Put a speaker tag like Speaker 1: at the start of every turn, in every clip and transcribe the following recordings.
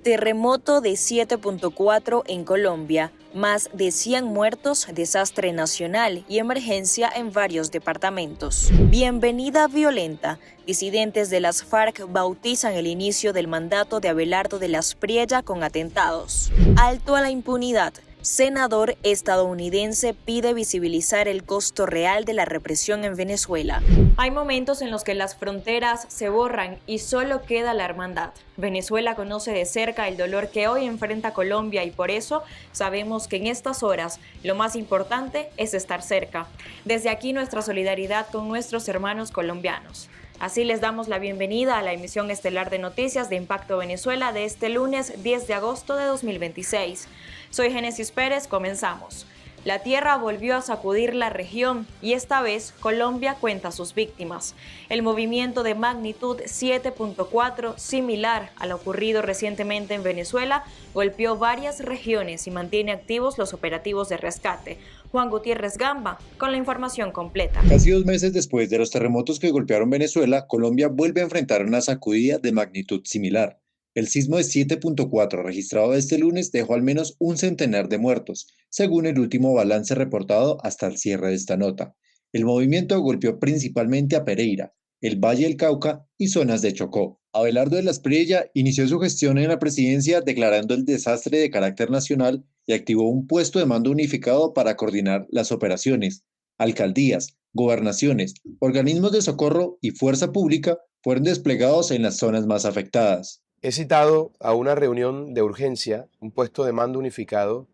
Speaker 1: Terremoto de 7.4 en Colombia, más de 100 muertos, desastre nacional y emergencia en varios departamentos. Bienvenida violenta. Disidentes de las FARC bautizan el inicio del mandato de Abelardo de la Espriella con atentados. Alto a la impunidad. Senador estadounidense pide visibilizar el costo real de la represión en Venezuela. Hay momentos en los que las fronteras se borran y solo queda la hermandad. Venezuela conoce de cerca el dolor que hoy enfrenta Colombia y por eso sabemos que en estas horas lo más importante es estar cerca. Desde aquí nuestra solidaridad con nuestros hermanos colombianos. Así les damos la bienvenida a la emisión estelar de noticias de Impacto Venezuela de este lunes 10 de agosto de 2026. Soy Génesis Pérez, comenzamos. La tierra volvió a sacudir la región y esta vez Colombia cuenta sus víctimas. El movimiento de magnitud 7.4, similar a lo ocurrido recientemente en Venezuela, golpeó varias regiones y mantiene activos los operativos de rescate. Juan Gutiérrez Gamba, con la información completa.
Speaker 2: Casi 2 meses después de los terremotos que golpearon Venezuela, Colombia vuelve a enfrentar una sacudida de magnitud similar. El sismo de 7.4 registrado este lunes dejó al menos un centenar de muertos, según el último balance reportado hasta el cierre de esta nota. El movimiento golpeó principalmente a Pereira, el Valle del Cauca y zonas de Chocó. Abelardo de la Espriella inició su gestión en la presidencia declarando el desastre de carácter nacional y activó un puesto de mando unificado para coordinar las operaciones. Alcaldías, gobernaciones, organismos de socorro y fuerza pública fueron desplegados en las zonas más afectadas.
Speaker 3: He citado a una reunión de urgencia, un puesto de mando unificado,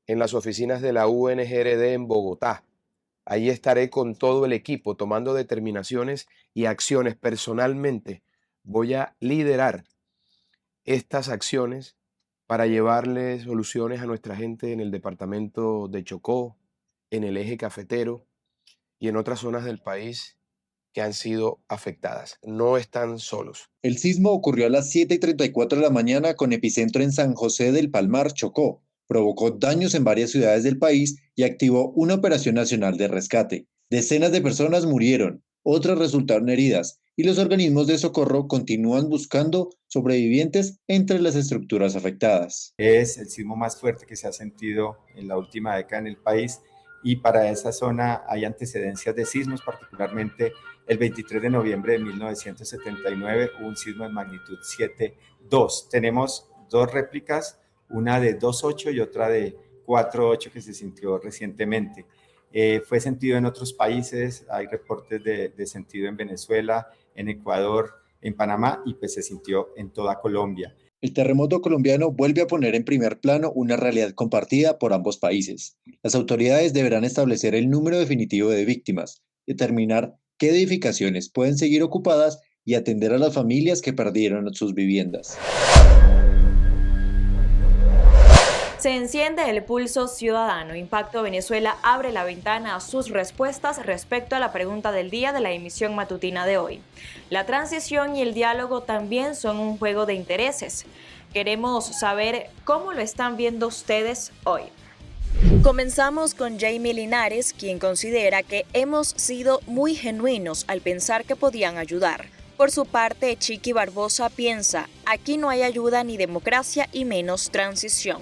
Speaker 3: en las oficinas de la UNGRD en Bogotá. Allí estaré con todo el equipo tomando determinaciones y acciones personalmente. Voy a liderar estas acciones para llevarle soluciones a nuestra gente en el departamento de Chocó, en el eje cafetero y en otras zonas del país que han sido afectadas. No están solos.
Speaker 2: El sismo ocurrió a las 7:34 de la mañana con epicentro en San José del Palmar, Chocó. Provocó daños en varias ciudades del país y activó una operación nacional de rescate. Decenas de personas murieron, otras resultaron heridas y los organismos de socorro continúan buscando sobrevivientes entre las estructuras afectadas.
Speaker 4: Es el sismo más fuerte que se ha sentido en la última década en el país y para esa zona hay antecedencias de sismos, particularmente el 23 de noviembre de 1979 hubo un sismo de magnitud 7.2. Tenemos dos réplicas, una de 2.8 y otra de 4.8 que se sintió recientemente. Fue sentido en otros países, hay reportes de sentido en Venezuela, en Ecuador, en Panamá y pues se sintió en toda Colombia.
Speaker 2: El terremoto colombiano vuelve a poner en primer plano una realidad compartida por ambos países. Las autoridades deberán establecer el número definitivo de víctimas, determinar qué edificaciones pueden seguir ocupadas y atender a las familias que perdieron sus viviendas.
Speaker 1: Se enciende el pulso ciudadano. Impacto Venezuela abre la ventana a sus respuestas respecto a la pregunta del día de la emisión matutina de hoy. La transición y el diálogo también son un juego de intereses. Queremos saber cómo lo están viendo ustedes hoy. Comenzamos con Jamie Linares, quien considera que hemos sido muy genuinos al pensar que podían ayudar. Por su parte, Chiqui Barbosa piensa, aquí no hay ayuda ni democracia y menos transición.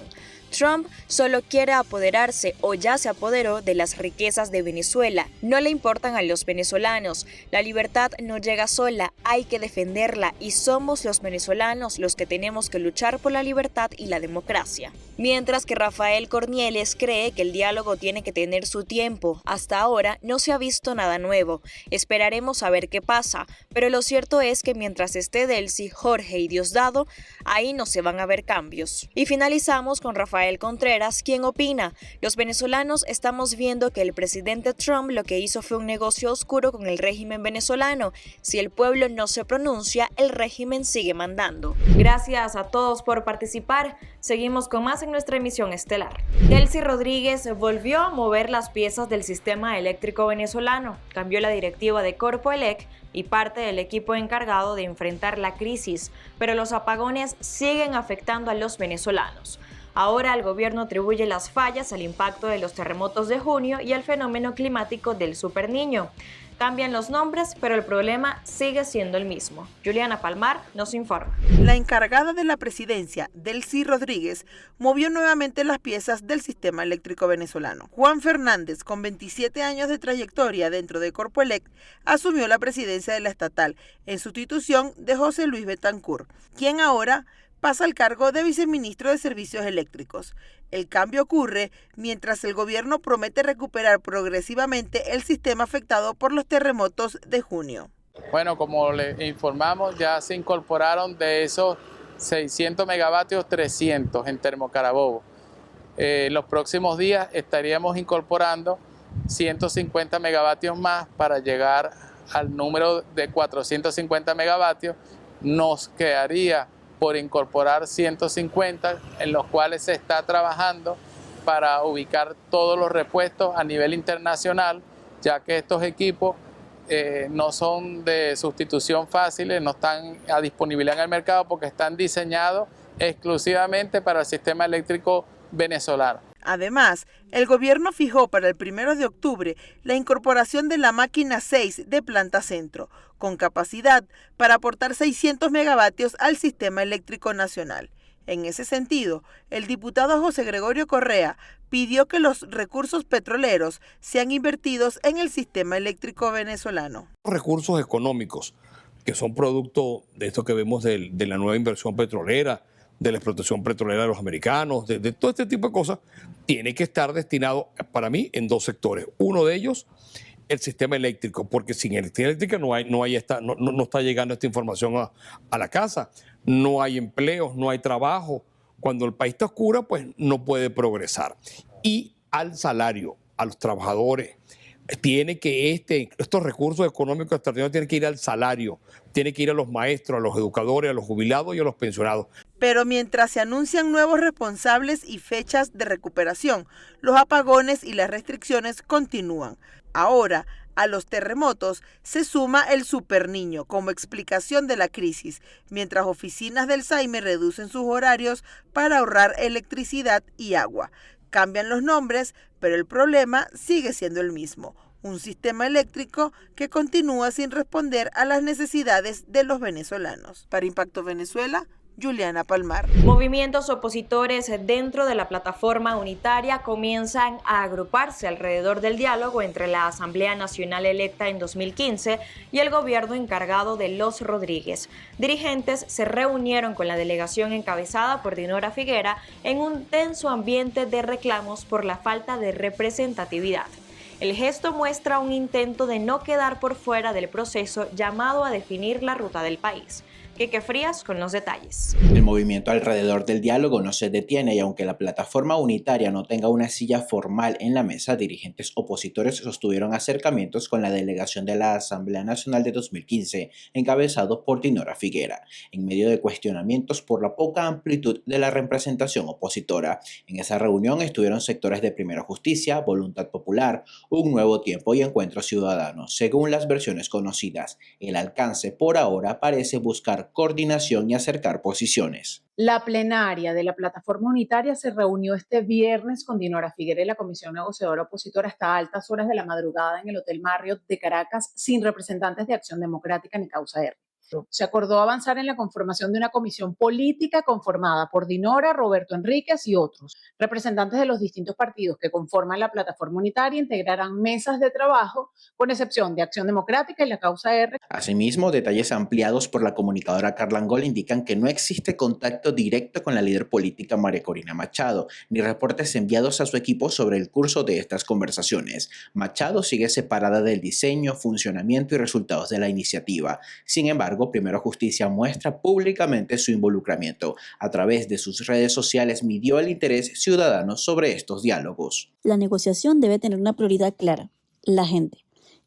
Speaker 1: Trump solo quiere apoderarse o ya se apoderó de las riquezas de Venezuela. No le importan a los venezolanos. La libertad no llega sola, hay que defenderla y somos los venezolanos los que tenemos que luchar por la libertad y la democracia. Mientras que Rafael Cornieles cree que el diálogo tiene que tener su tiempo. Hasta ahora no se ha visto nada nuevo. Esperaremos a ver qué pasa, pero lo cierto es que mientras esté Delcy, Jorge y Diosdado, ahí no se van a ver cambios. Y finalizamos con Rafael Contreras, quien opina, los venezolanos estamos viendo que el presidente Trump lo que hizo fue un negocio oscuro con el régimen venezolano. Si el pueblo no se pronuncia, el régimen sigue mandando. Gracias a todos por participar. Seguimos con más en nuestra emisión estelar. Delcy Rodríguez volvió a mover las piezas del sistema eléctrico venezolano. Cambió la directiva de Corpoelec y parte del equipo encargado de enfrentar la crisis, pero los apagones siguen afectando a los venezolanos. Ahora el gobierno atribuye las fallas al impacto de los terremotos de junio y al fenómeno climático del Super Niño. Cambian los nombres, pero el problema sigue siendo el mismo. Juliana Palmar nos informa.
Speaker 5: La encargada de la presidencia, Delcy Rodríguez, movió nuevamente las piezas del sistema eléctrico venezolano. Juan Fernández, con 27 años de trayectoria dentro de Corpoelec, asumió la presidencia de la estatal en sustitución de José Luis Betancur, quien ahora pasa al cargo de viceministro de Servicios Eléctricos. El cambio ocurre mientras el gobierno promete recuperar progresivamente el sistema afectado por los terremotos de junio.
Speaker 6: Bueno, como le informamos, ya se incorporaron de esos 600 megavatios 300 en Termocarabobo. Los próximos días estaríamos incorporando 150 megavatios más para llegar al número de 450 megavatios. Nos quedaría por incorporar 150, en los cuales se está trabajando para ubicar todos los repuestos a nivel internacional, ya que estos equipos no son de sustitución fáciles, no están a disponibilidad en el mercado porque están diseñados exclusivamente para el sistema eléctrico venezolano.
Speaker 5: Además, el gobierno fijó para el 1 de octubre la incorporación de la máquina 6 de Planta Centro, con capacidad para aportar 600 megavatios al sistema eléctrico nacional. En ese sentido, el diputado José Gregorio Correa pidió que los recursos petroleros sean invertidos en el sistema eléctrico venezolano.
Speaker 7: Recursos económicos que son producto de esto que vemos de la nueva inversión petrolera, de la explotación petrolera de los americanos, de todo este tipo de cosas, tiene que estar destinado, para mí, en dos sectores. Uno de ellos, el sistema eléctrico, porque sin electricidad eléctrica no está llegando esta información a la casa, no hay empleos, no hay trabajo. Cuando el país está oscuro, pues no puede progresar. Y al salario, a los trabajadores, tiene que estos recursos económicos extraordinarios tienen que ir al salario, tiene que ir a los maestros, a los educadores, a los jubilados y a los pensionados.
Speaker 5: Pero mientras se anuncian nuevos responsables y fechas de recuperación, los apagones y las restricciones continúan. Ahora, a los terremotos se suma el Super Niño como explicación de la crisis, mientras oficinas del SAIME reducen sus horarios para ahorrar electricidad y agua. Cambian los nombres, pero el problema sigue siendo el mismo. Un sistema eléctrico que continúa sin responder a las necesidades de los venezolanos. Para Impacto Venezuela, Juliana Palmar.
Speaker 1: Movimientos opositores dentro de la plataforma unitaria comienzan a agruparse alrededor del diálogo entre la Asamblea Nacional electa en 2015 y el gobierno encargado de Los Rodríguez. Dirigentes se reunieron con la delegación encabezada por Dinora Figuera en un tenso ambiente de reclamos por la falta de representatividad. El gesto muestra un intento de no quedar por fuera del proceso llamado a definir la ruta del país. Quique Frías con los detalles.
Speaker 8: El movimiento alrededor del diálogo no se detiene y aunque la plataforma unitaria no tenga una silla formal en la mesa, dirigentes opositores sostuvieron acercamientos con la delegación de la Asamblea Nacional de 2015, encabezado por Dinora Figuera, en medio de cuestionamientos por la poca amplitud de la representación opositora. En esa reunión estuvieron sectores de Primera Justicia, Voluntad Popular, Un Nuevo Tiempo y Encuentro Ciudadano. Según las versiones conocidas, el alcance por ahora parece buscar coordinación y acercar posiciones.
Speaker 9: La plenaria de la plataforma unitaria se reunió este viernes con Dinora Figuera y la comisión negociadora opositora hasta altas horas de la madrugada en el Hotel Marriott de Caracas sin representantes de Acción Democrática ni Causa R. Se acordó avanzar en la conformación de una comisión política conformada por Dinora, Roberto Enríquez y otros. Representantes de los distintos partidos que conforman la plataforma unitaria integrarán mesas de trabajo, con excepción de Acción Democrática y la Causa R.
Speaker 8: Asimismo, detalles ampliados por la comunicadora Carla Angol indican que no existe contacto directo con la líder política María Corina Machado, ni reportes enviados a su equipo sobre el curso de estas conversaciones. Machado sigue separada del diseño, funcionamiento y resultados de la iniciativa. Sin embargo, Primera Justicia muestra públicamente su involucramiento. A través de sus redes sociales midió el interés ciudadano sobre estos diálogos.
Speaker 10: La negociación debe tener una prioridad clara: la gente.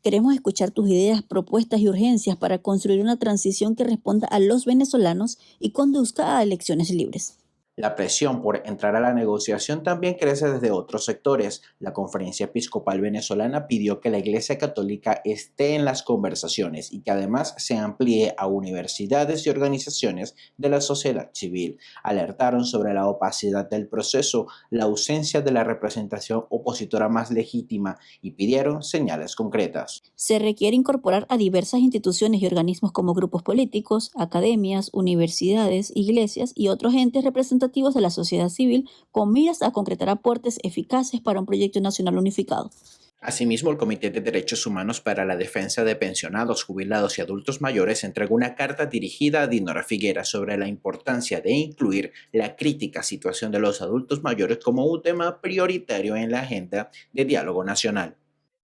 Speaker 10: Queremos escuchar tus ideas, propuestas y urgencias para construir una transición que responda a los venezolanos y conduzca a elecciones libres.
Speaker 8: La presión por entrar a la negociación también crece desde otros sectores. La Conferencia Episcopal Venezolana pidió que la Iglesia Católica esté en las conversaciones y que además se amplíe a universidades y organizaciones de la sociedad civil. Alertaron sobre la opacidad del proceso, la ausencia de la representación opositora más legítima y pidieron señales concretas.
Speaker 10: Se requiere incorporar a diversas instituciones y organismos como grupos políticos, academias, universidades, iglesias y otros entes representativos de la sociedad civil con miras a concretar aportes eficaces para un proyecto nacional unificado.
Speaker 8: Asimismo, el Comité de Derechos Humanos para la Defensa de Pensionados, Jubilados y Adultos Mayores entregó una carta dirigida a Dinora Figueras sobre la importancia de incluir la crítica situación de los adultos mayores como un tema prioritario en la agenda de diálogo nacional.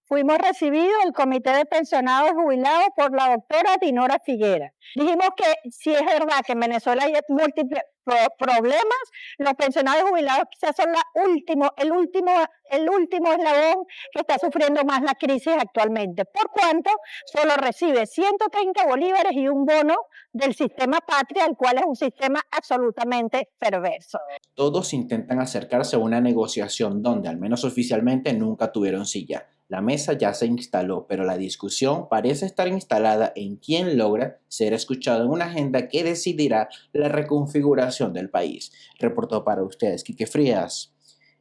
Speaker 11: Fuimos recibidos el Comité de Pensionados y Jubilados por la doctora Dinora Figueras. Dijimos que si es verdad que en Venezuela hay múltiples problemas, los pensionados y jubilados quizás son el último eslabón que está sufriendo más la crisis actualmente, por cuanto solo recibe 130 bolívares y un bono del sistema patria, el cual es un sistema absolutamente perverso.
Speaker 8: Todos intentan acercarse a una negociación donde, al menos oficialmente, nunca tuvieron silla. La mesa ya se instaló, pero la discusión parece estar instalada en quién logra ser escuchado en una agenda que decidirá la reconfiguración del país. Reportó para ustedes Quique Frías.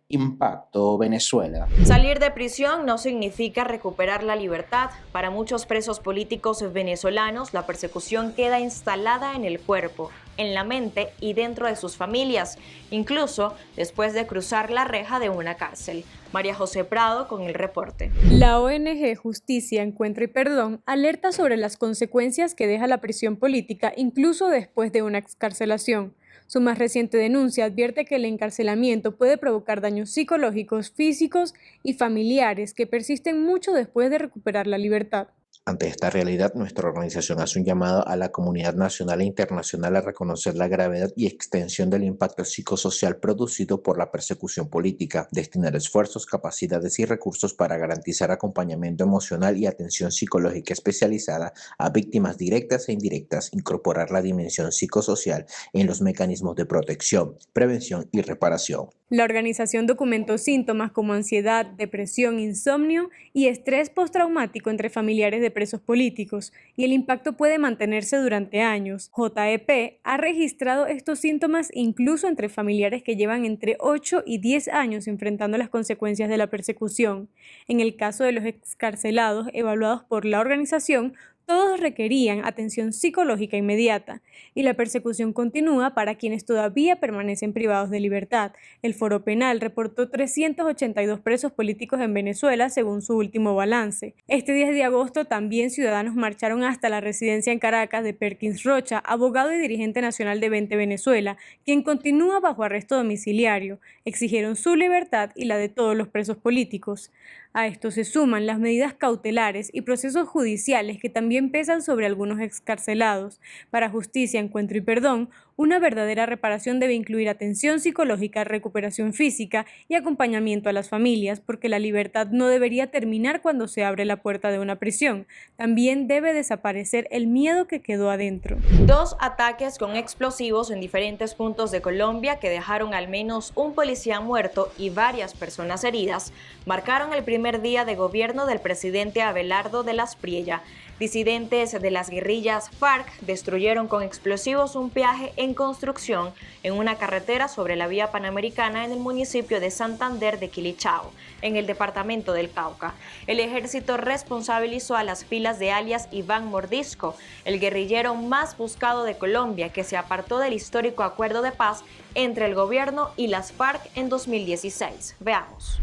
Speaker 8: Impacto Venezuela.
Speaker 1: Salir de prisión no significa recuperar la libertad. Para muchos presos políticos venezolanos, la persecución queda instalada en el cuerpo, en la mente y dentro de sus familias, incluso después de cruzar la reja de una cárcel. María José Prado con el reporte.
Speaker 12: La ONG Justicia, Encuentro y Perdón alerta sobre las consecuencias que deja la prisión política incluso después de una excarcelación. Su más reciente denuncia advierte que el encarcelamiento puede provocar daños psicológicos, físicos y familiares que persisten mucho después de recuperar la libertad.
Speaker 8: Ante esta realidad, nuestra organización hace un llamado a la comunidad nacional e internacional a reconocer la gravedad y extensión del impacto psicosocial producido por la persecución política, destinar esfuerzos, capacidades y recursos para garantizar acompañamiento emocional y atención psicológica especializada a víctimas directas e indirectas, incorporar la dimensión psicosocial en los mecanismos de protección, prevención y reparación.
Speaker 12: La organización documentó síntomas como ansiedad, depresión, insomnio y estrés postraumático entre familiares de presos políticos, y el impacto puede mantenerse durante años. JEP ha registrado estos síntomas incluso entre familiares que llevan entre 8 y 10 años enfrentando las consecuencias de la persecución. En el caso de los excarcelados evaluados por la organización, todos requerían atención psicológica inmediata, y la persecución continúa para quienes todavía permanecen privados de libertad. El Foro Penal reportó 382 presos políticos en Venezuela según su último balance. Este 10 de agosto también ciudadanos marcharon hasta la residencia en Caracas de Perkins Rocha, abogado y dirigente nacional de 20 Venezuela, quien continúa bajo arresto domiciliario. Exigieron su libertad y la de todos los presos políticos. A esto se suman las medidas cautelares y procesos judiciales que también pesan sobre algunos excarcelados. Para Justicia, Encuentro y Perdón, una verdadera reparación debe incluir atención psicológica, recuperación física y acompañamiento a las familias, porque la libertad no debería terminar cuando se abre la puerta de una prisión. También debe desaparecer el miedo que quedó adentro.
Speaker 1: 2 ataques con explosivos en diferentes puntos de Colombia que dejaron al menos un policía muerto y varias personas heridas marcaron el primer día de gobierno del presidente Abelardo de las Priella. Disidentes de las guerrillas FARC destruyeron con explosivos un peaje en construcción en una carretera sobre la vía panamericana en el municipio de Santander de Quilichao, en el departamento del Cauca. El ejército responsabilizó a las filas de alias Iván Mordisco, el guerrillero más buscado de Colombia, que se apartó del histórico acuerdo de paz entre el gobierno y las FARC en 2016. Veamos.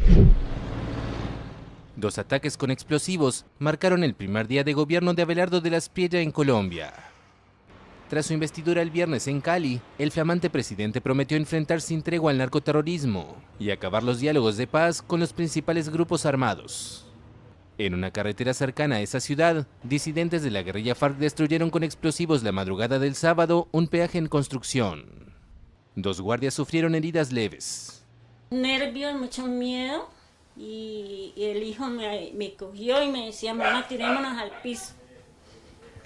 Speaker 13: 2 ataques con explosivos marcaron el primer día de gobierno de Abelardo de las Priella en Colombia. Tras su investidura el viernes en Cali, el flamante presidente prometió enfrentar sin tregua al narcoterrorismo y acabar los diálogos de paz con los principales grupos armados. En una carretera cercana a esa ciudad, disidentes de la guerrilla FARC destruyeron con explosivos la madrugada del sábado un peaje en construcción. 2 guardias sufrieron heridas leves.
Speaker 14: Nervios, mucho miedo. Y el hijo me cogió y me decía, mamá, tirémonos al piso,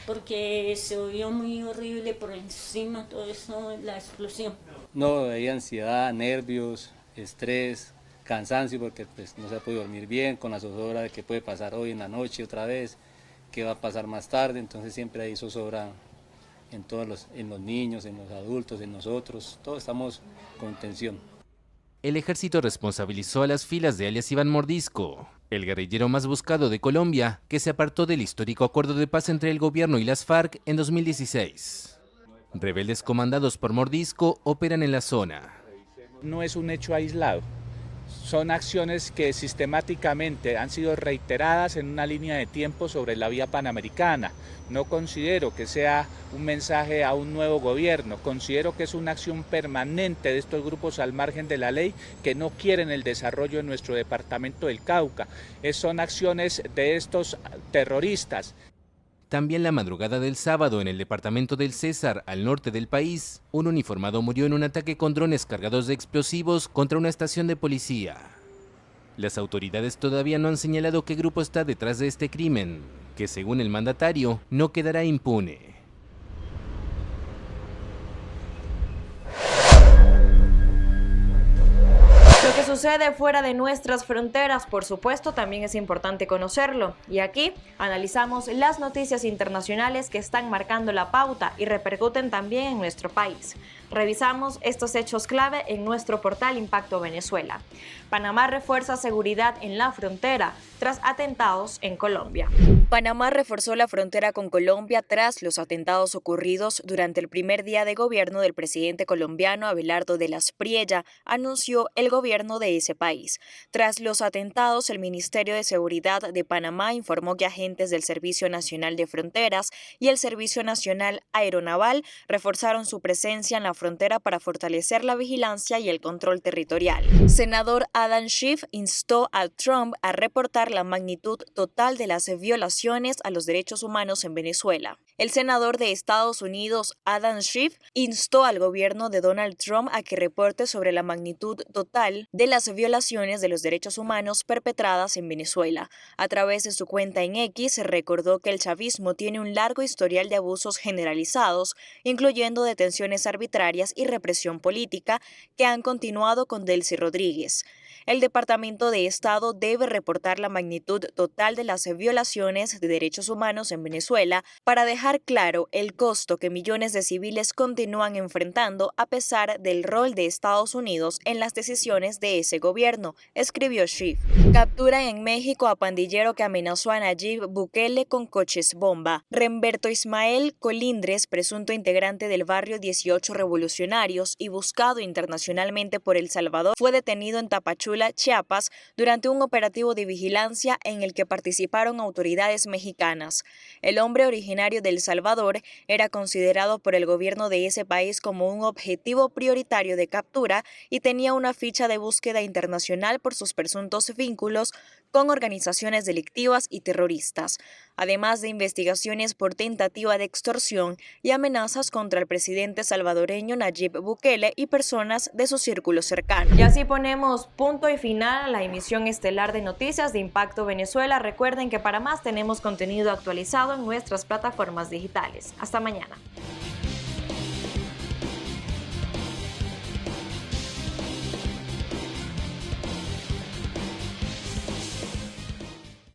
Speaker 14: porque se oyó muy horrible por encima todo eso, la explosión.
Speaker 15: No, hay ansiedad, nervios, estrés, cansancio porque pues, no se ha podido dormir bien, con la zozobra de qué puede pasar hoy en la noche otra vez, qué va a pasar más tarde, entonces siempre hay zozobra en los niños, en los adultos, en nosotros, todos estamos con tensión.
Speaker 13: El ejército responsabilizó a las filas de alias Iván Mordisco, el guerrillero más buscado de Colombia, que se apartó del histórico acuerdo de paz entre el gobierno y las FARC en 2016. Rebeldes comandados por Mordisco operan en la zona.
Speaker 16: No es un hecho aislado, son acciones que sistemáticamente han sido reiteradas en una línea de tiempo sobre la vía panamericana. No considero que sea un mensaje a un nuevo gobierno, considero que es una acción permanente de estos grupos al margen de la ley que no quieren el desarrollo en nuestro departamento del Cauca. Son acciones de estos terroristas.
Speaker 13: También la madrugada del sábado en el departamento del César, al norte del país, un uniformado murió en un ataque con drones cargados de explosivos contra una estación de policía. Las autoridades todavía no han señalado qué grupo está detrás de este crimen, que según el mandatario no quedará impune.
Speaker 1: Lo que sucede fuera de nuestras fronteras, por supuesto, también es importante conocerlo. Y aquí analizamos las noticias internacionales que están marcando la pauta y repercuten también en nuestro país. Revisamos estos hechos clave en nuestro portal Impacto Venezuela. Panamá refuerza seguridad en la frontera tras atentados en Colombia. Panamá reforzó la frontera con Colombia tras los atentados ocurridos durante el primer día de gobierno del presidente colombiano Abelardo de las Priella, anunció el gobierno de ese país. Tras los atentados, el Ministerio de Seguridad de Panamá informó que agentes del Servicio Nacional de Fronteras y el Servicio Nacional Aeronaval reforzaron su presencia en la frontera para fortalecer la vigilancia y el control territorial. Senador Adam Schiff instó a Trump a reportar la magnitud total de las violaciones a los derechos humanos en Venezuela. El senador de Estados Unidos, Adam Schiff, instó al gobierno de Donald Trump a que reporte sobre la magnitud total de las violaciones de los derechos humanos perpetradas en Venezuela. A través de su cuenta en X, recordó que el chavismo tiene un largo historial de abusos generalizados, incluyendo detenciones arbitrarias y represión política, que han continuado con Delcy Rodríguez. El Departamento de Estado debe reportar la magnitud total de las violaciones de derechos humanos en Venezuela para dejar claro el costo que millones de civiles continúan enfrentando a pesar del rol de Estados Unidos en las decisiones de ese gobierno, escribió Schiff. Capturan en México a pandillero que amenazó a Nayib Bukele con coches bomba. Remberto Ismael Colindres, presunto integrante del barrio 18 Revolucionarios y buscado internacionalmente por El Salvador, fue detenido en Tapachula, Chiapas, durante un operativo de vigilancia en el que participaron autoridades mexicanas. El hombre originario de El Salvador era considerado por el gobierno de ese país como un objetivo prioritario de captura y tenía una ficha de búsqueda internacional por sus presuntos vínculos con organizaciones delictivas y terroristas, además de investigaciones por tentativa de extorsión y amenazas contra el presidente salvadoreño Nayib Bukele y personas de su círculo cercano. Y así ponemos punto y final a la emisión estelar de noticias de Impacto Venezuela. Recuerden que para más tenemos contenido actualizado en nuestras plataformas digitales. Hasta mañana.